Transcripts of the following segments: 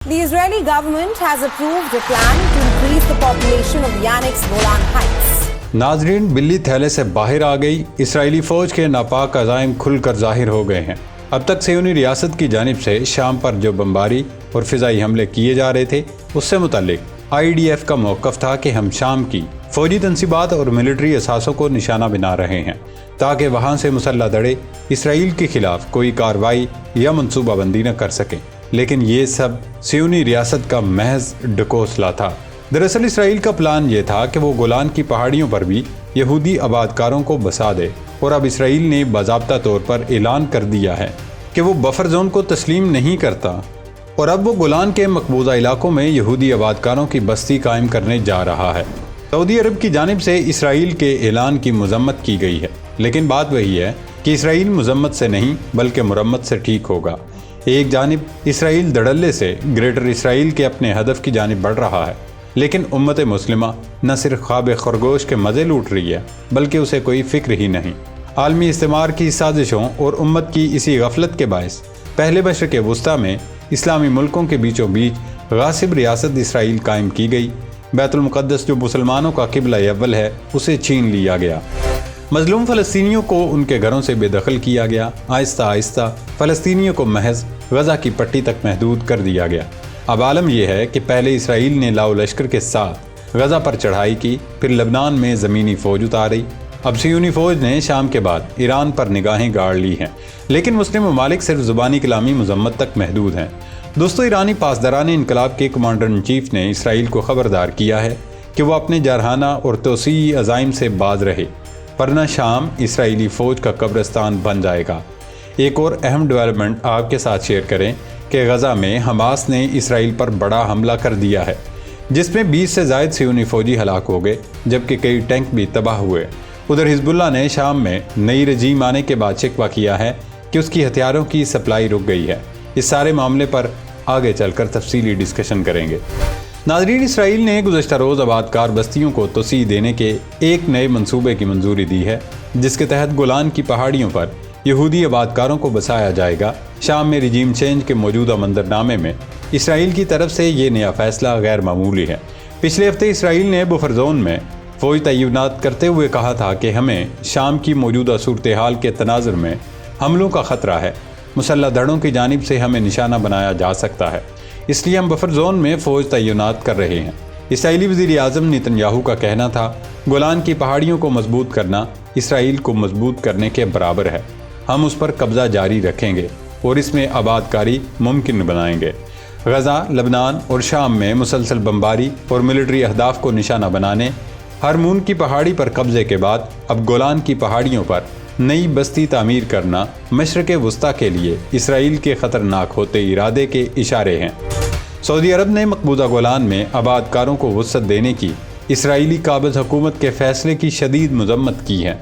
The Israeli government has approved a plan to increase the population of Yannick's Golan Heights. नाजरीन, बिल्ली थैले से बाहर आ गई। इसराइली फौज के नापाक अज़ाइम खुलकर ज़ाहिर हो गए हैं। अब तक सियोनी रियासत की जानिब से शाम पर जो बमबारी और फ़िज़ाई हमले किए जा रहे थे, उससे मुतल्लिक IDF का मौक़िफ़ था कि हम शाम की फ़ौजी तनसीबात और मिलिट्री असासों को निशाना बना रहे हैं ताकि वहाँ से मुसल्लह धड़े इसराइल के ख़िलाफ़ कोई कार्रवाई या मनसूबाबंदी न कर सकें। लेकिन ये सब सियोनी रियासत का महज ढकोसला था। दरअसल इसराइल का प्लान ये था कि वो गोलान की पहाड़ियों पर भी यहूदी आबादकारों को बसा दे, और अब इसराइल ने बाज़ाब्ता तौर पर ऐलान कर दिया है कि वो बफर जोन को तस्लीम नहीं करता और अब वो गोलान के मकबूजा इलाकों में यहूदी आबादकारों की बस्ती कायम करने जा रहा है। सऊदी अरब की जानिब से इसराइल के ऐलान की मजम्मत की गई है, लेकिन बात वही है कि इसराइल मजम्मत से नहीं बल्कि मुरम्मत से ठीक होगा। एक जानिब इसराइल धड़ल्ले से ग्रेटर इसराइल के अपने हदफ की जानिब बढ़ रहा है, लेकिन उम्मत मुस्लिमा न सिर्फ ख्वाब खरगोश के मज़े लूट रही है बल्कि उसे कोई फ़िक्र ही नहीं। आलमी इस्तेमार की साजिशों और उम्मत की इसी गफलत के बायस पहले मशरिक़ वुस्ता में इस्लामी मुल्कों के बीचों बीच गासिब रियासत इसराइल कायम की गई। बैतुल मुक़द्दस जो मुसलमानों का क़िबला अव्वल है, उसे छीन लिया गया। मज़लूम फ़लस्तीनियों को उनके घरों से बेदखल किया गया। आहिस्ता आहिस्ता फ़लस्तीनियों को महज गज़ा की पट्टी तक महदूद कर दिया गया। अब आलम यह है कि पहले इसराइल ने लाओ लश्कर के साथ गज़ा पर चढ़ाई की, फिर लबनान में ज़मीनी फ़ौज उतारी। अब सियोनी फ़ौज ने शाम के बाद ईरान पर निगाहें गाड़ ली हैं, लेकिन मुस्लिम ममालिक सिर्फ ज़ुबानी कलामी मज़म्मत तक महदूद हैं। दोस्तों, ईरानी पासदारान इनकलाब के कमांडर इन चीफ ने इसराइल को ख़बरदार किया है कि वह अपने जारहाना और तोसी अज़ाइम से बाज रहे, वरना शाम इसराइली फ़ौज का कब्रिस्तान बन जाएगा। एक और अहम डेवलपमेंट आपके साथ शेयर करें कि गज़ा में हमास ने इसराइल पर बड़ा हमला कर दिया है, जिसमें 20 से ज़ायद सियोनी फ़ौजी हलाक हो गए, जबकि कई टैंक भी तबाह हुए। उधर हिजबुल्लाह ने शाम में नई रजीम आने के बाद शिकवा किया है कि उसकी हथियारों की सप्लाई रुक गई है। इस सारे मामले पर आगे चलकर तफसीली डिस्कशन करेंगे। नाज़रीन, इसराइल ने गुज़श्ता रोज़ आबादकार बस्तियों को तोसी देने के एक नए मंसूबे की मंजूरी दी है, जिसके तहत गोलान की पहाड़ियों पर यहूदी आबादकारों को बसाया जाएगा। शाम में रजीम चेंज के मौजूदा मंजरनामे में इसराइल की तरफ से ये नया फ़ैसला गैर मामूली है। पिछले हफ्ते इसराइल ने बफर जोन में फ़ौज तैनात करते हुए कहा था कि हमें शाम की मौजूदा सूरत हाल के तनाज़ुर में हमलों का ख़तरा है, मुसल्लह धड़ों की जानिब से हमें निशाना बनाया जा सकता है, इसलिए हम बफर जोन में फ़ौज तैनात कर रहे हैं। इसराइली वज़ीर आज़म नेतन्याहू का कहना था, गोलान की पहाड़ियों को मजबूत करना इसराइल को मजबूत करने के बराबर है। हम उस पर कब्ज़ा जारी रखेंगे और इसमें आबादकारी मुमकिन बनाएंगे। गज़ा, लबनान और शाम में मुसलसल बमबारी और मिलिट्री अहदाफ को निशाना बनाने, हरमून की पहाड़ी पर कब्ज़े के बाद अब गोलान की पहाड़ियों पर नई बस्ती तामीर करना मशरिक़ वुस्ता के लिए इसराइल के ख़तरनाक होते इरादे के इशारे हैं। सऊदी अरब ने मकबूजा गोलान में आबादकारों को वुसअत देने की इसराइली काबिज़ हुकूमत के फ़ैसले की शदीद मज़म्मत की है।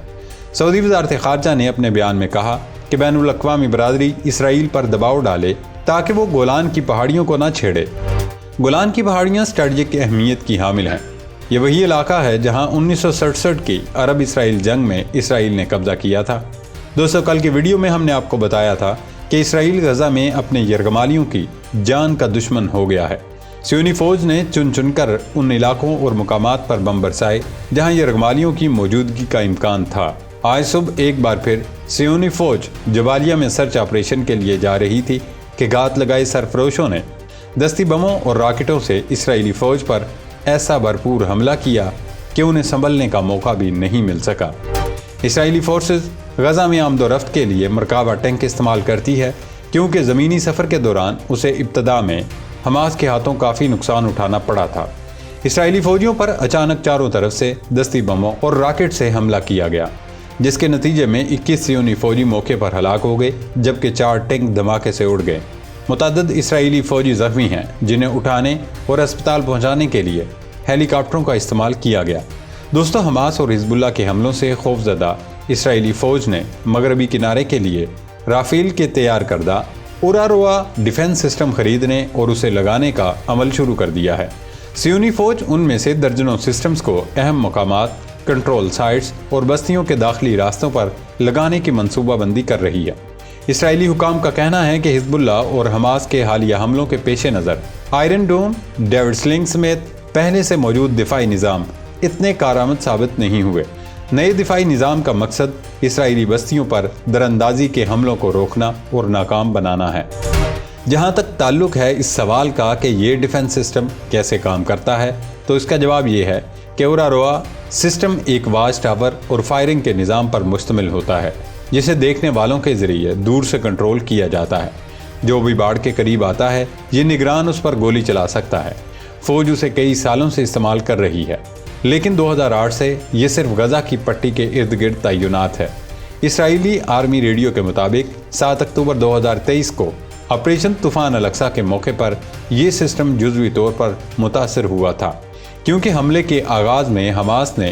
सऊदी वज़ारत ख़ारजा ने अपने बयान में कहा कि बैनुल अक़वामी बरादरी इसराइल पर दबाव डाले ताकि वो गोलान की पहाड़ियों को ना छेड़े। गोलान की पहाड़ियाँ स्ट्रेटजिक अहमियत की हामिल हैं। ये वही इलाका है जहाँ 1967 की अरब इसराइल जंग में इसराइल ने कब्ज़ा किया था। दोस्तों, कल की वीडियो में हमने आपको बताया था कि इसराइल गज़ा में अपने यरगमालियों की जान का दुश्मन हो गया है। सियोनी फ़ौज ने चुन चुनकर उन इलाकों और मुकामात पर बम बरसाए जहाँ यरगमालियों की मौजूदगी का इम्कान था। आज सुबह एक बार फिर सियोनी फ़ौज जबालिया में सर्च ऑपरेशन के लिए जा रही थी कि घात लगाए सरफरोशों ने दस्ती बमों और रॉकेटों से इसराइली फ़ौज पर ऐसा भरपूर हमला किया कि उन्हें संभलने का मौका भी नहीं मिल सका। इसराइली फोर्सेस गज़ा में आमदोरफ्त के लिए मरकाबा टैंक इस्तेमाल करती है, क्योंकि ज़मीनी सफ़र के दौरान उसे इब्तदा में हमास के हाथों काफ़ी नुकसान उठाना पड़ा था। इसराइली फ़ौजियों पर अचानक चारों तरफ से दस्ती बमों और रॉकेट से हमला किया गया, जिसके नतीजे में 21 सियोनी फ़ौजी मौके पर हलाक हो गए, जबकि 4 टैंक धमाके से उड़ गए। मुतअद्दिद इसराइली फ़ौजी ज़ख्मी हैं, जिन्हें उठाने और अस्पताल पहुंचाने के लिए हेलीकॉप्टरों का इस्तेमाल किया गया। दोस्तों, हमास और हिजबुल्लाह के हमलों से खौफजदा इसराइली फ़ौज ने मगरबी किनारे के लिए राफेल के तैयार करदा उरारोआ डिफेंस सिस्टम खरीदने और उसे लगाने का अमल शुरू कर दिया है। सियोनी फ़ौज उनमें से दर्जनों सिस्टम्स को अहम मकामात, कंट्रोल साइट्स और बस्तियों के दाखिली रास्तों पर लगाने की मनसूबाबंदी कर रही है। इसराइली हुकाम का कहना है कि हिजबुल्लाह और हमास के हालिया हमलों के पेश नज़र آئرن ڈوم، ڈیوڈ سلنگ سمیت پہلے سے موجود دفاعی نظام اتنے کارآمد ثابت نہیں ہوئے۔ نئے دفاعی نظام کا مقصد اسرائیلی بستیوں پر دراندازی کے حملوں کو روکنا اور ناکام بنانا ہے۔ جہاں تک تعلق ہے اس سوال کا کہ یہ ڈیفنس سسٹم کیسے کام کرتا ہے، تو اس کا جواب یہ ہے کہ اوراروا سسٹم ایک واچ ٹاور اور فائرنگ کے نظام پر مشتمل ہوتا ہے، جسے دیکھنے والوں کے ذریعے دور سے کنٹرول کیا جاتا ہے۔ جو بھی باڑ کے قریب آتا ہے، یہ نگران اس پر گولی چلا سکتا ہے۔ فوج اسے کئی سالوں سے استعمال کر رہی ہے، لیکن 2008 سے یہ صرف غزہ کی پٹی کے ارد گرد تعینات ہے۔ اسرائیلی آرمی ریڈیو کے مطابق 7 اکتوبر 2023 کو آپریشن طوفان الاقصی کے موقع پر یہ سسٹم جزوی طور پر متاثر ہوا تھا، کیونکہ حملے کے آغاز میں حماس نے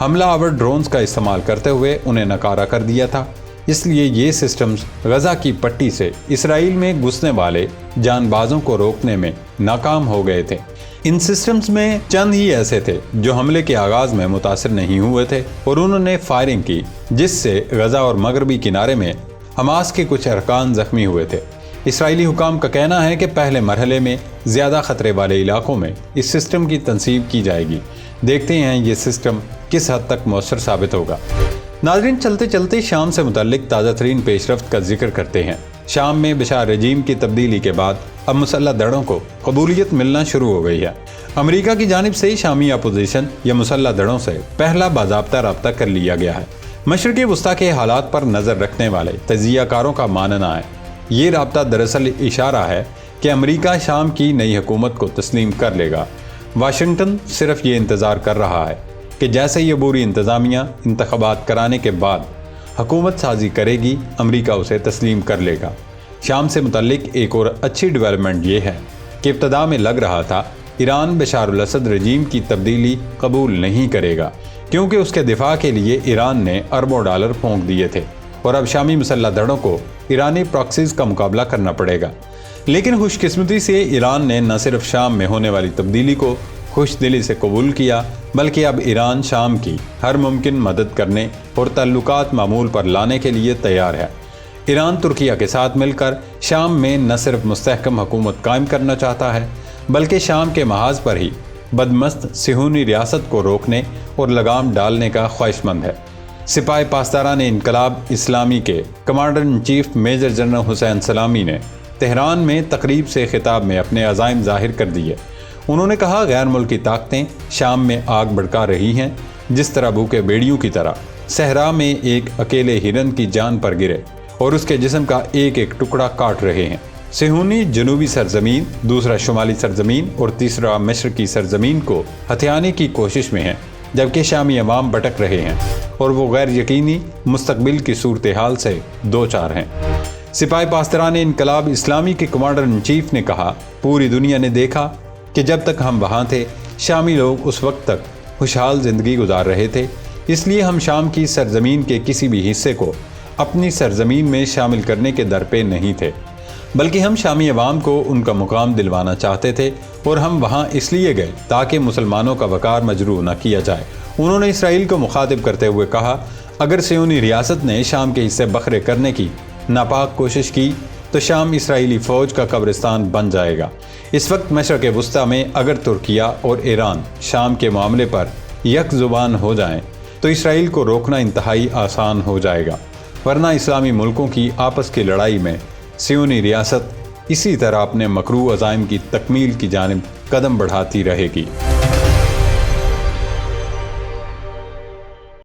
حملہ آور ڈرونز کا استعمال کرتے ہوئے انہیں ناکارہ کر دیا تھا۔ اس لیے یہ سسٹمز غزہ کی پٹی سے اسرائیل میں گھسنے والے جان بازوں کو روکنے میں ناکام ہو گئے تھے۔ ان سسٹمز میں چند ہی ایسے تھے جو حملے کے آغاز میں متاثر نہیں ہوئے تھے اور انہوں نے فائرنگ کی، جس سے غزہ اور مغربی کنارے میں حماس کے کچھ ارکان زخمی ہوئے تھے۔ اسرائیلی حکام کا کہنا ہے کہ پہلے مرحلے میں زیادہ خطرے والے علاقوں میں اس سسٹم کی تنصیب کی جائے گی۔ دیکھتے ہیں یہ سسٹم کس حد تک مؤثر ثابت ہوگا۔ ناظرین، چلتے چلتے شام سے متعلق تازہ ترین پیش رفت کا ذکر کرتے ہیں۔ شام میں بشار رجیم کی تبدیلی کے بعد اب مسلح دھڑوں کو قبولیت ملنا شروع ہو گئی ہے۔ امریکہ کی جانب سے شامی اپوزیشن یا مسلح دھڑوں سے پہلا باضابطہ رابطہ کر لیا گیا ہے۔ مشرقی وسطی کے حالات پر نظر رکھنے والے تجزیہ کاروں کا ماننا ہے یہ رابطہ دراصل اشارہ ہے کہ امریکہ شام کی نئی حکومت کو تسلیم کر لے گا۔ واشنگٹن صرف یہ انتظار کر رہا ہے کہ جیسے یہ عبوری انتظامیہ انتخابات کرانے کے بعد حکومت سازی کرے گی، امریکہ اسے تسلیم کر لے گا۔ شام سے متعلق ایک اور اچھی ڈیولپمنٹ یہ ہے کہ ابتدا میں لگ رہا تھا ایران بشار الاسد رجیم کی تبدیلی قبول نہیں کرے گا، کیونکہ اس کے دفاع کے لیے ایران نے اربوں ڈالر پھونک دیے تھے اور اب شامی مسلح دھڑوں کو ایرانی پراکسیز کا مقابلہ کرنا پڑے گا۔ لیکن خوش قسمتی سے ایران نے نہ صرف شام میں ہونے والی تبدیلی کو خوش دلی سے قبول کیا، بلکہ اب ایران شام کی ہر ممکن مدد کرنے اور تعلقات معمول پر لانے کے لیے تیار ہے۔ ایران ترکیہ کے ساتھ مل کر شام میں نہ صرف مستحکم حکومت قائم کرنا چاہتا ہے، بلکہ شام کے محاذ پر ہی بدمست صہیونی ریاست کو روکنے اور لگام ڈالنے کا خواہش مند ہے۔ سپاہی پاسداران انقلاب اسلامی کے commander in chief major general Hossein Salami نے تہران میں تقریب سے خطاب میں اپنے عزائم ظاہر کر دیے۔ انہوں نے کہا، غیر ملکی طاقتیں شام میں آگ بھڑکا رہی ہیں، جس طرح بھوکے بیڑیوں کی طرح صحرا میں ایک اکیلے ہرن کی جان پر گرے اور اس کے جسم کا ایک ایک ٹکڑا کاٹ رہے ہیں۔ صہیونی جنوبی سرزمین، دوسرا شمالی سرزمین اور تیسرا مشرقی سرزمین کو ہتھیانے کی کوشش میں ہیں، جبکہ شامی عوام بھٹک رہے ہیں اور وہ غیر یقینی مستقبل کی صورتحال سے دوچار ہیں۔ سپاہی پاسداران انقلاب اسلامی کے کمانڈر ان چیف نے کہا، پوری دنیا نے دیکھا کہ جب تک ہم وہاں تھے شامی لوگ اس وقت تک خوشحال زندگی گزار رہے تھے، اس لیے ہم شام کی سرزمین کے کسی بھی حصے کو اپنی سرزمین میں شامل کرنے کے در پہ نہیں تھے، بلکہ ہم شامی عوام کو ان کا مقام دلوانا چاہتے تھے اور ہم وہاں اس لیے گئے تاکہ مسلمانوں کا وقار مجروح نہ کیا جائے۔ انہوں نے اسرائیل کو مخاطب کرتے ہوئے کہا، اگر صہیونی ریاست نے شام کے حصے بکھرے کرنے کی ناپاک کوشش کی تو شام اسرائیلی فوج کا قبرستان بن جائے گا۔ اس وقت مشرق وسطی میں اگر ترکیہ اور ایران شام کے معاملے پر یک زبان ہو جائیں تو اسرائیل کو روکنا انتہائی آسان ہو جائے گا، ورنہ اسلامی ملکوں کی آپس کی لڑائی میں صہیونی ریاست اسی طرح اپنے مکروہ عزائم کی تکمیل کی جانب قدم بڑھاتی رہے گی۔